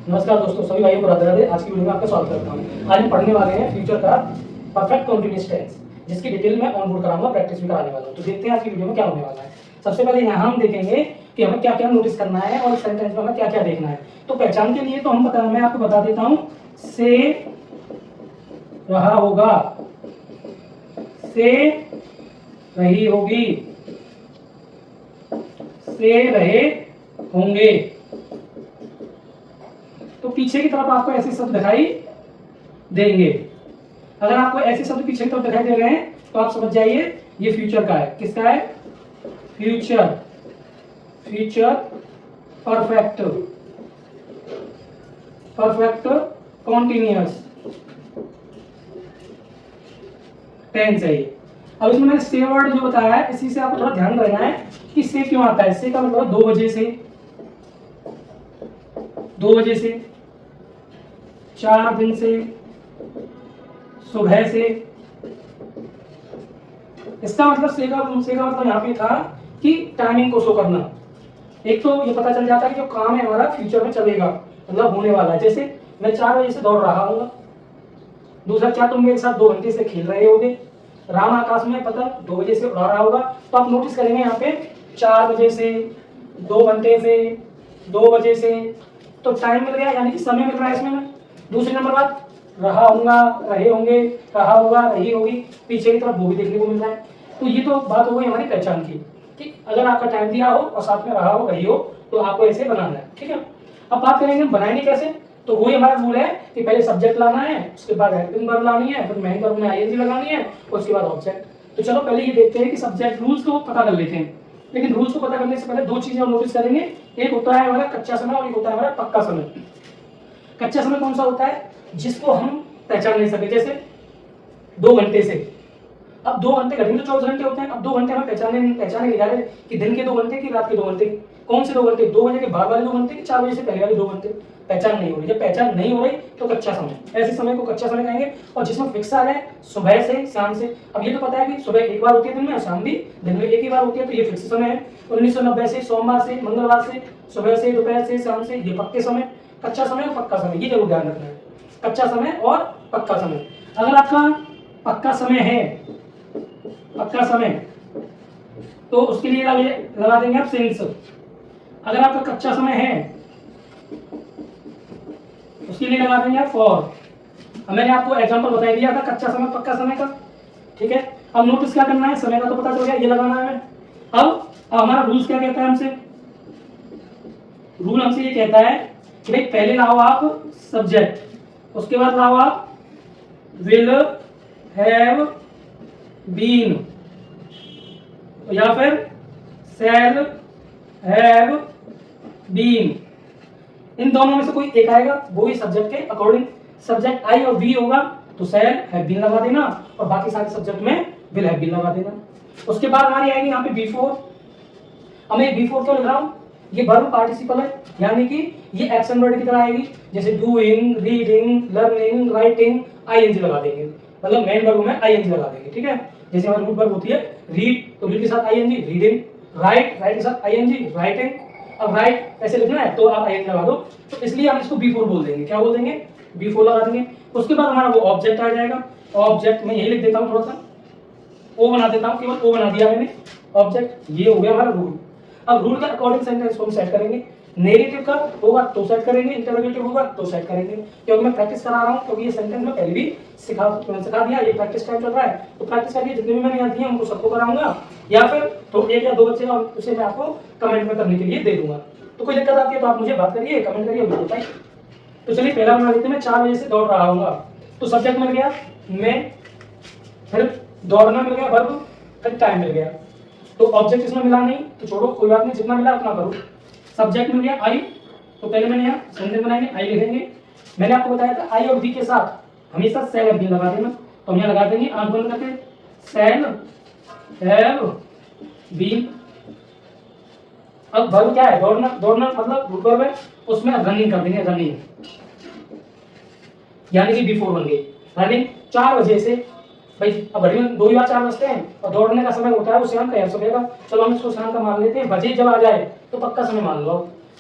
नमस्कार दोस्तों, सभी भाइयों को राधे राधे। आज की वीडियो में आपका स्वागत करता हूं। आज हम पढ़ने वाले हैं फ्यूचर का परफेक्ट कंटीन्यूअस टेंस, जिसकी डिटेल में ऑन बोर्ड कराऊंगा, प्रैक्टिस भी कराने वाला हूं। तो देखते हैं आज की वीडियो में क्या होने वाला है। सबसे पहले यहाँ हम देखेंगे कि हमें क्या क्या नोटिस करना है और सेंटेंस में हमें क्या क्या देखना है। तो पहचान के लिए तो मैं आपको बता देता हूँ, से रहा होगा, से रही होगी, से रहे होंगे। तो पीछे की तरफ आपको ऐसे शब्द दिखाई देंगे। अगर आपको ऐसे शब्द पीछे की तरफ दिखाई दे रहे हैं तो आप समझ जाइए ये फ्यूचर का है। किसका है? Future. Future perfect, perfect continuous tense है ये। अब इसमें मैंने से वर्ड जो बताया है, इसी से आपको थोड़ा ध्यान रखना है कि से क्यों आता है। से का मतलब 2 बजे से, 2 बजे से, 4 दिन से, सुबह से। इसका मतलब से का मतलब यहाँ पे था कि टाइमिंग को शो करना। एक तो ये पता चल जाता है कि जो काम है हमारा फ्यूचर में चलेगा, मतलब होने वाला है। जैसे मैं 4 बजे से दौड़ रहा हूँ। दूसरा, क्या तुम मेरे साथ 2 घंटे से खेल रहे होगे? राम आकाश में पतंग 2 बजे से उड़ा रहा होगा। तो आप नोटिस करेंगे यहाँ पे 4 बजे से, 2 घंटे से, 2 बजे से, तो टाइम मिल गया, यानी कि समय मिल रहा है इसमें। दूसरी नंबर बात, रहा होगा, रहे होंगे, रहा होगा, रही होगी, पीछे की तरफ वो भी देखने को मिल रहा है। तो ये तो बात हो गई हमारी पहचान की कि अगर आपका टाइम दिया हो और साथ में रहा हो, रही हो, तो आपको ऐसे बनाना है। ठीक है। अब बात करेंगे बनाएंगे कैसे। तो वही हमारा रूल है कि पहले सब्जेक्ट लाना है, उसके बाद हेल्पिंग वर्ब लानी है, फिर मेन वर्ब में आईएनजी लगानी है, और उसके बाद ऑब्जेक्ट। तो चलो पहले ये देखते हैं कि सब्जेक्ट रूल्स को पता कर लेते हैं। लेकिन रूल्स को पता करने से पहले 2 चीजें हम नोटिस करेंगे। एक होता है हमारा कच्चा समय और एक होता है हमारा पक्का समय। कच्चा समय कौन सा होता है? जिसको हम पहचान नहीं सके। जैसे 2 घंटे से, अब 2 घंटे घड़ी में तो 24 घंटे होते हैं। अब 2 घंटे हमें पहचाने नहीं जा रहे कि दिन के 2 घंटे की रात के 2 घंटे। कौन से 2 घंटे? 2 बजे के बाद वाले 2 घंटे कि 4 बजे से पहले वाले 2 घंटे? पहचान नहीं हो रही। जब पहचान नहीं हो रही तो कच्चा समय, ऐसे समय को कच्चा समय कहेंगे। और जिसमें फिक्स आ जाए सुबह से शाम से। अब ये तो पता है कि सुबह एक बार होती है दिन में, शाम भी दिन में एक ही बार होती है, तो ये फिक्स समय है। 1990 से, सोमवार से, मंगलवार से, सुबह से, दोपहर से, शाम से, ये पक्के समय। कच्चा समय और पक्का समय, ये जरूर ध्यान रखना है। कच्चा समय और पक्का समय। अगर आपका पक्का समय है, पक्का समय, तो उसके लिए लगा देंगे आप सिंस। अगर आपका कच्चा समय है उसके लिए लगा देंगे आप फॉर। अब मैंने आपको एग्जांपल बता दिया था कच्चा समय पक्का समय का। ठीक है। अब नोटिस क्या करना है, समय का तो पता चल गया, ये लगाना है हमें। अब हमारा रूल्स क्या कहता है हमसे? रूल हमसे ये कहता है कि भाई पहले लाओ आप सब्जेक्ट, उसके बाद लाओ आप विल हैव बीन, या फिर शैल हैव बीन। इन दोनों में से कोई एक आएगा, वो ही सब्जेक्ट के अकॉर्डिंग। सब्जेक्ट आई और बी होगा तो शैल हैव बीन लगा देना, और बाकी सारे सब्जेक्ट में विल हैव बीन लगा देना। उसके बाद हमारी आएगी यहाँ पे बिफोर। अब मैं बिफोर क्यों लिख रहा हूँ? ये वर्ब पार्टिसिपल है, यानी कि ये एक्शन वर्ड की तरह आएगी। जैसे doing, reading, learning, writing, ING लगा देंगे, मतलब मेन वर्ब में आईएनजी लगा देंगे। ठीक है। जैसे हमारी रूट वर्ब होती है रीड, तो रीड के साथ आईएनजी रीडिंग, राइट, राइट के साथ आईएनजी राइटिंग। अब राइट ऐसे लिखना है तो आप आईएनजी लगा दो, तो इसलिए हम इसको बिफोर बोल देंगे। क्या बोल देंगे? बिफोर लगा देंगे। उसके बाद हमारा वो ऑब्जेक्ट आ जाएगा। ऑब्जेक्ट में यही लिख देता हूँ, थोड़ा सा ओ बना देता हूँ, केवल ओ बना दिया मैंने। ऑब्जेक्ट ये हो गया हमारा रूल। अब रूल के अकॉर्डिंग सेंटेंस को हम सेट करेंगे। नेगेटिव का होगा तो सेट करेंगे, इंटरोगेटिव होगा तो सेट करेंगे। क्योंकि मैं प्रैक्टिस करा रहा हूँ, क्योंकि ये सेंटेंस में पहले भी सिखा दिया, ये प्रैक्टिस टाइम चल रहा है, तो प्रैक्टिस करिए। जितने भी मैंने यहाँ दिए उनको सबको कराऊंगा, या फिर तो 1 या 2 बच्चे और उसे मैं आपको कमेंट में करने के लिए दे दूंगा। तो कोई दिक्कत आती है तो आप मुझे बात करिए, कमेंट करिए, मुझे बताइए। तो चलिए पहला बना लेते हैं। मैं 4 बजे से दौड़ रहा हूँ। तो सब्जेक्ट मिल गया मैं, फिर दौड़ना मिल गया वर्ब, फिर टाइम मिल गया। तो ऑब्जेक्ट इसमें मिला नहीं तो छोड़ो, कोई बात नहीं, जितना मिला उतना करो। सब्जेक्ट मिल गया आई, तो पहले मैंने यहाँ सेंटेंस बनाएंगे, आई लिखेंगे। मैंने आपको बताया था आई और बी के साथ हमेशा शैल हैव बीन लगा देना, तो हम यहाँ लगा देंगे आंख बंद करके शैल हैव बीन। अब वर्ब क्या है? दौड़ना। दौड़ना मतलब रूट वर्ब है, उसमें रनिंग कर देंगे, रनिंग, यानी कि बिफोर बन गई रनिंग। 4 बजे से, भाई अब घड़ी में 2 ही बार 4 बजते हैं, और दौड़ने का समय होता है वो शाम का या सुबह का। चलो हम इसको शाम का मान लेते हैं। बजे जब आ जाए तो पक्का समय मान लो।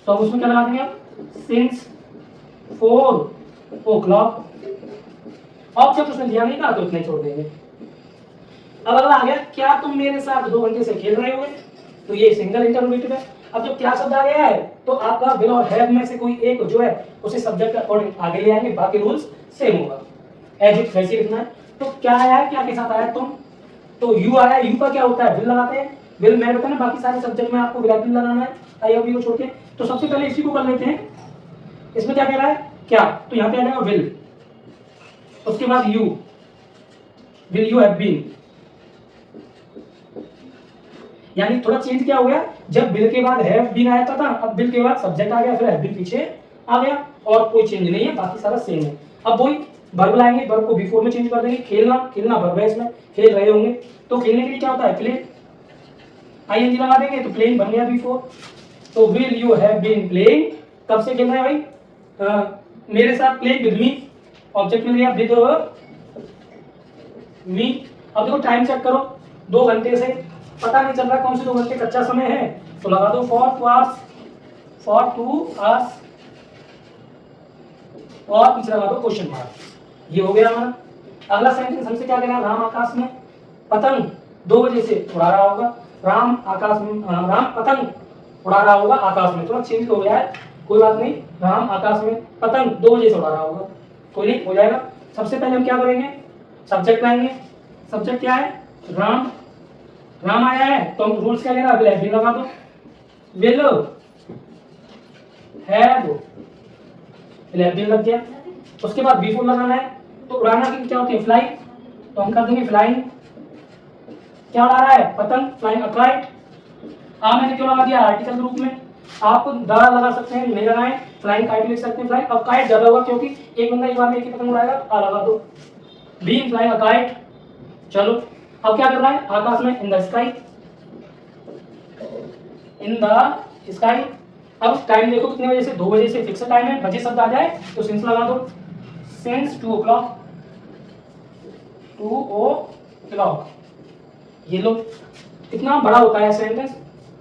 तो अब उसमें क्या लगा देंगे आप? Since 4 o'clock। ऑब्जेक्ट उसने दिया नहीं था तो इतने छोड़ देंगे। अब अगला आ गया, क्या तुम मेरे साथ 2 घंटे से खेल रहे होगे, तो ये सिंगल इंटरोगेटिव है। अब जब क्या शब्द आ गया है तो आपका विल और हैव में से कोई एक जो है उसे सब्जेक्ट के अकॉर्डिंग आगे ले आएंगे, बाकी रूल्स सेम होगा। एज इट वैसे लिखना है। तो क्या आया है, क्या के साथ आया तुम, तो यू आया। यू का क्या होता है, विल लगाते हैं, विल मैड होता है ना, बाकी सारे सब्जेक्ट में आपको विल लगाना है आई और बी को छोड़ के। तो सबसे पहले इसी को कर लेते हैं। इसमें क्या कह रहा है, क्या, तो यहाँ पे आ जाएगा विल, उसके बाद you, will you have been. यानी थोड़ा चेंज क्या हो गया, जब विल के बाद हैव बीन आया था, अब विल के बाद सब्जेक्ट आ गया, फिर हैव बीन पीछे आ गया, और कोई चेंज नहीं है, बाकी सारा सेम है। अब वही वर्ब लाएंगे, वर्ब को बिफोर में चेंज कर देंगे। खेलना, खेलना वर्ब है, इसमें खेल रहे होंगे, तो खेलने के लिए क्या होता है, प्ले, आईएनजी लगा देंगे तो प्लेइंग बन गया बिफोर। तो will you have been playing, कब से खेल रहे हैं भाई, मेरे साथ, प्लेइंग विद मी, ऑब्जेक्ट मिल गया विद मी। अब देखो टाइम चेक करो, 2 घंटे से पता नहीं चल रहा कौन से 2 घंटे कच्चा समय है, तो लगा दो फॉर 2 आवर्स, फॉर 2 आवर्स, और पीछे लगा दो क्वेश्चन मार्क। ये हो गया हमारा। अगला सेंटेंस हमसे क्या कह रहा है, राम आकाश में पतंग 2 बजे से उड़ा रहा होगा। राम आकाश में, राम पतंग उड़ा रहा होगा आकाश में, थोड़ा चेंज हो गया है, कोई बात नहीं। राम आकाश में पतंग 2 बजे से उड़ा रहा होगा, कोई नहीं, हो जाएगा। सबसे पहले हम क्या करेंगे, सब्जेक्ट लाएंगे। सब्जेक्ट क्या है, राम, राम आया है तो हम रूल्स क्या कह रहा है, विल हैव बीन लगा दो, विल हैव बीन लग गया। उसके बाद बिफोर लगाना है, तो उड़ाना की क्या होती है, फ्लाई, तो हम कर देंगे फ्लाइंग। क्या उड़ा रहा है, पतंग, फ्लाइंग अ काइट। मैंने क्यों लगा दिया, आर्टिकल के रूप में, आप द लगा सकते हैं, नहीं लगाएं, फ्लाइंग काइट लिख सकते हैं, फ्लाइंग अब काइट ज्यादा होगा क्योंकि एक बंदा एक बार में एक ही पतंग उड़ाएगा, आ लगा दो, बीइंग फ्लाइंग अ काइट। चलो अब क्या कर रहा है, आकाश में, in the sky, in the sky. अब टाइम देखो कितने बजे से, 2 बजे से फिक्स टाइम है, बजे शब्द आ जाए तो सिंस लगा दो, सिंस 2 o'clock, 2 o'clock। ये लो, कितना बड़ा होता है सेंटेंस,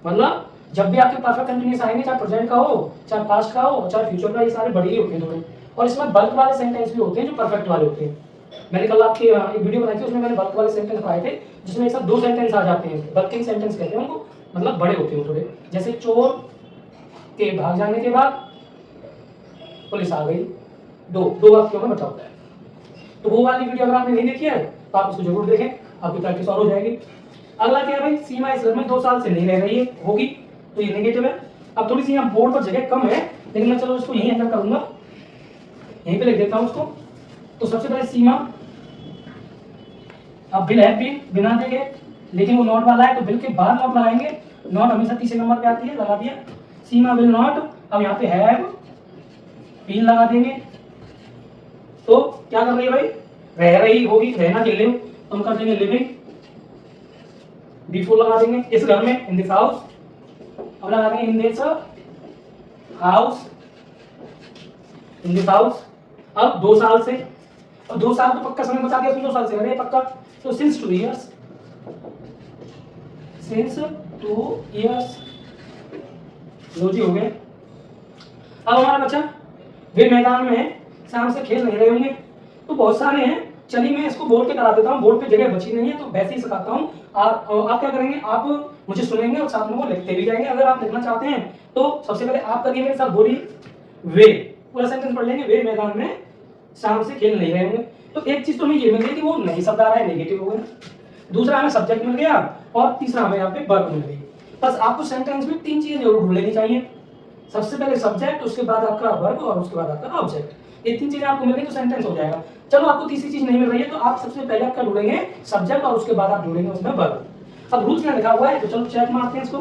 मतलब जब भी आपके परफेक्ट कंटिन्यूअस आएंगे, चाहे प्रेजेंट का हो, चाहे पास्ट का हो, चाहे फ्यूचर का, ये सारे बड़े ही होते हैं थोड़े। और इसमें बल्क वाले सेंटेंस भी होते हैं जो परफेक्ट वाले होते हैं। मैंने कल आपकी एक वीडियो बनाई थी, उसमें मैंने बल्क वाले सेंटेंस पाए थे, जिसमें एक साथ 2 सेंटेंस आ जाते हैं, बल्किंग सेंटेंस कहते हैं उनको, मतलब बड़े होते हैं थोड़े। जैसे चोर के भाग जाने के बाद पुलिस आ गई, दो वाक्यों में बचा होता है। तो वो वाली वीडियो अगर आपने नहीं देखी है तो आप उसको जरूर देखें, आपकी प्रैक्टिस और हो जाएगी। अगला क्या है भाई, सीमा इस घर में 2 साल से नहीं रह रही है, होगी, तो ये नेगेटिव है। अब थोड़ी सी यहाँ बोर्ड पर जगह कम है, लेकिन मैं चलो इसको यहीं एंटर करूंगा, यहीं पे लिख देता हूँ उसको। तो सबसे पहले सीमा, अब विल हैव बीन बिना देखे, लेकिन वो नॉट वाला है तो विल के बाद नॉट लगाएंगे, नॉट हमेशा तीसरे नंबर पे आती है, लगा दिया। सीमा विल नॉट, अब यहाँ पे हैव बीन लगा देंगे। तो क्या कर रही है भाई, रह रही होगी, रहना के लिव, तो हम कर देंगे लिविंग, बिफोर लगा देंगे, इस घर में, इन दिस हाउस, अब लगा देंगे in this house, in this house. अब 2 साल से, और 2 साल तो पक्का समय बता दिया, 2 साल से अरे पक्का, तो सिंस 2 years, सिंस 2 years, लो जी हो गए। अब हमारा बच्चा, वे मैदान में शाम से खेल नहीं रहे होंगे, तो बहुत सारे हैं, चलिए मैं इसको बोर्ड पे करा देता हूँ, बोर्ड पे जगह बची नहीं है तो वैसे ही सिखाता हूँ। आप क्या करेंगे, आप मुझे सुनेंगे और साथ में वो लिखते भी जाएंगे। अगर आप लिखना चाहते हैं तो सबसे पहले आप करिए मेरे साथ, बोलिए वे, पूरा सेंटेंस पढ़ लेंगे, वे मैदान में शाम से खेल नहीं रहे होंगे। तो एक चीज तो हमें ये मिल गई कि वो नहीं शब्द आ रहा है, नेगेटिव हो गया। दूसरा हमें सब्जेक्ट मिल गया, और तीसरा हमें यहाँ पे वर्ब मिल गई। बस आपको सेंटेंस में 3 चीजें जरूर ढूंढ लेनी चाहिए, सबसे पहले सब्जेक्ट, उसके बाद आपका वर्ब, और उसके बाद आपका ऑब्जेक्ट। ये 3 चीजें आपको मिल गई तो सेंटेंस हो जाएगा। चलो आपको तीसरी चीज नहीं मिल रही है तो आप सबसे पहले आपका ढूंढेंगे सब्जेक्ट, और उसके बाद आप ढूंढेंगे उसमें वर्ब। अब रूल्स में लिखा हुआ है तो चलो चेक मारते हैं इसको।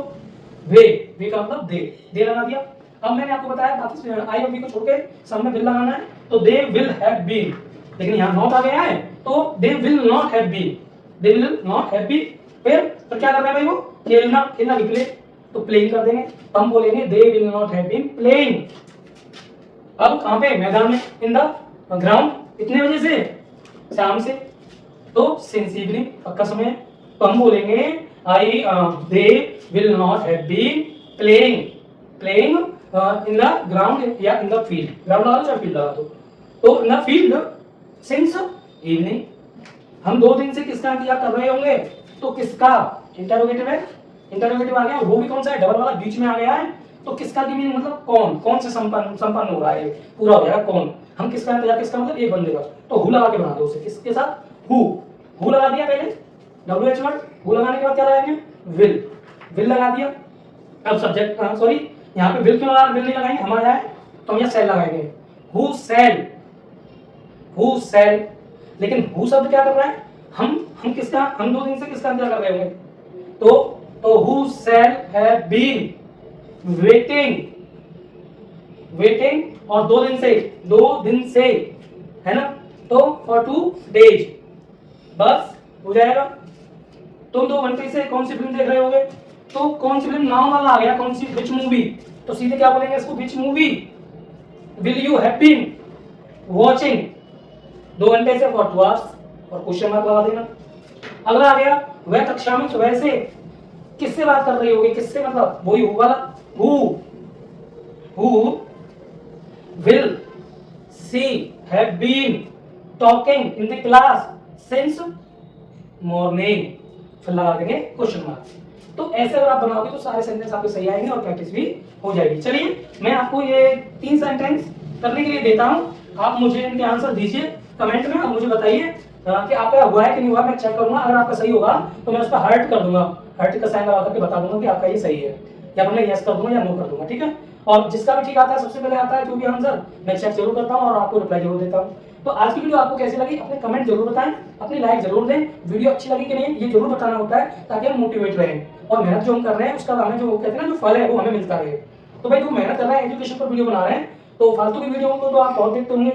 वे का मतलब दे लगा दिया। अब मैंने आपको बताया बाकी आई और बी को छोड़ के सामने विल लगाना है, तो दे विल हैव बीन, लेकिन यहाँ नॉट आ गया है तो they will not have been, they will not have been. फिर क्या कर रहा है भाई, वो खेलना की प्ले, तो प्लेइंग कर देंगे, तो हम बोलेंगे they will not have been playing. अब कहां पे, मैदान में, इन द ग्राउंड, कितने बजे से, शाम से, तो सिंस इवनिंग, पक्का समय, तो हम बोलेंगे they will not have been playing in the ground या इन द फील्ड, ग्राउंड लगा दो चाहे फील्ड लगा दो। तो in the field since evening, हम 2 दिन से किसका इंतजार कर रहे होंगे, तो किसका, इंटरोगेटिव है, इंटरोगेटिव आ गया, वो भी कौन सा है, डबल वाला बीच में आ गया है। तो किसका की मीनिंग मतलब कौन से संपन्न हो रहा है, पूरा हो जाएगा कौन। हम किसका इंतजार, किसका मतलब एक बंदे का, तो हु लगा के बना दो उसे, किसके साथ, हु लगा दिया पहले, WH वर्ड, हु लगाने के बाद क्या लगाएंगे, विल लगा दिया। अब सब्जेक्ट सॉरी यहाँ पे विल क्यों लगा, विल नहीं लगाएंगे, हमारा है तो हम यहाँ सेल लगाएंगे, हु सेल। लेकिन हु शब्द क्या कर रहा है, हम किसका, हम 2 दिन से किसका इंतजार कर रहे होंगे, तो who shall have been waiting और 2 दिन से है ना, तो फॉर 2 days, बस हो जाएगा। तुम 2 घंटे से कौन सी फिल्म देख रहे होगे, तो कौन सी फिल्म नाम वाला आ गया, कौन सी, विच मूवी, तो सीधे क्या बोलेंगे इसको, which movie will you have been watching, 2 घंटे से फॉर 2 hours और क्वेश्चन मार्क लगा देना। अगला आ गया, वह कक्षा में सुबह से किससे बात कर रही होगी, किससे मतलब वही हु वाला, who will she have been talking in the class since morning, फिर लगा देंगे क्वेश्चन मार्क। तो ऐसे अगर आप बनाओगे तो सारे सेंटेंस आपके सही आएंगे और प्रैक्टिस भी हो जाएगी। चलिए मैं आपको ये 3 सेंटेंस करने के लिए देता हूं, आप मुझे इनके आंसर दीजिए कमेंट में और मुझे बताइए कि आपका हुआ है कि नहीं हुआ, मैं चेक करूंगा। अगर आपका सही होगा तो मैं उस पर हार्ट कर दूंगा, हार्ट का साइन लगा करके बता दूंगा कि आपका ये सही है, या फिर मैं यस कर दूंगा या नो कर दूंगा, ठीक है। और जिसका भी ठीक आता है, सबसे पहले आता है जो भी आंसर, मैं चेक जरूर करता हूँ और आपको रिप्लाई जरूर देता हूँ। तो आज की वीडियो आपको कैसी लगी, अपने कमेंट जरूर बताएं, अपनी लाइक जरूर दें, वीडियो अच्छी लगी कि नहीं ये जरूर बताना होता है ताकि हम मोटिवेट रहें और मेहनत जो हम कर रहे हैं उसका हमें जो कहते हैं ना जो फल है वो हमें मिलता रहे। तो भाई जो मेहनत कर रहे हैं, एजुकेशन पर वीडियो बना रहे हैं, तो फालतू की वीडियो को तो आप बहुत देखते होंगे,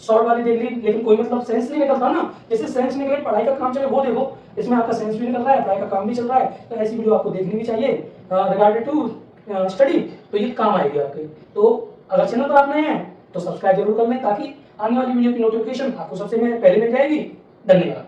शॉर्ट वाली देख ली, लेकिन कोई मतलब सेंस नहीं निकलता ना। जैसे सेंस निकले, पढ़ाई का काम चले वो देखो, इसमें आपका सेंस भी निकल रहा है, पढ़ाई का काम भी चल रहा है, तो ऐसी वीडियो आपको देखनी भी चाहिए रिगार्डेड टू स्टडी, तो ये काम आएगी आपके। तो अगर चैनल पर आप नए हैं तो सब्सक्राइब जरूर कर लें ताकि आने वाली वीडियो की नोटिफिकेशन आपको सबसे पहले मिल जाएगी। धन्यवाद।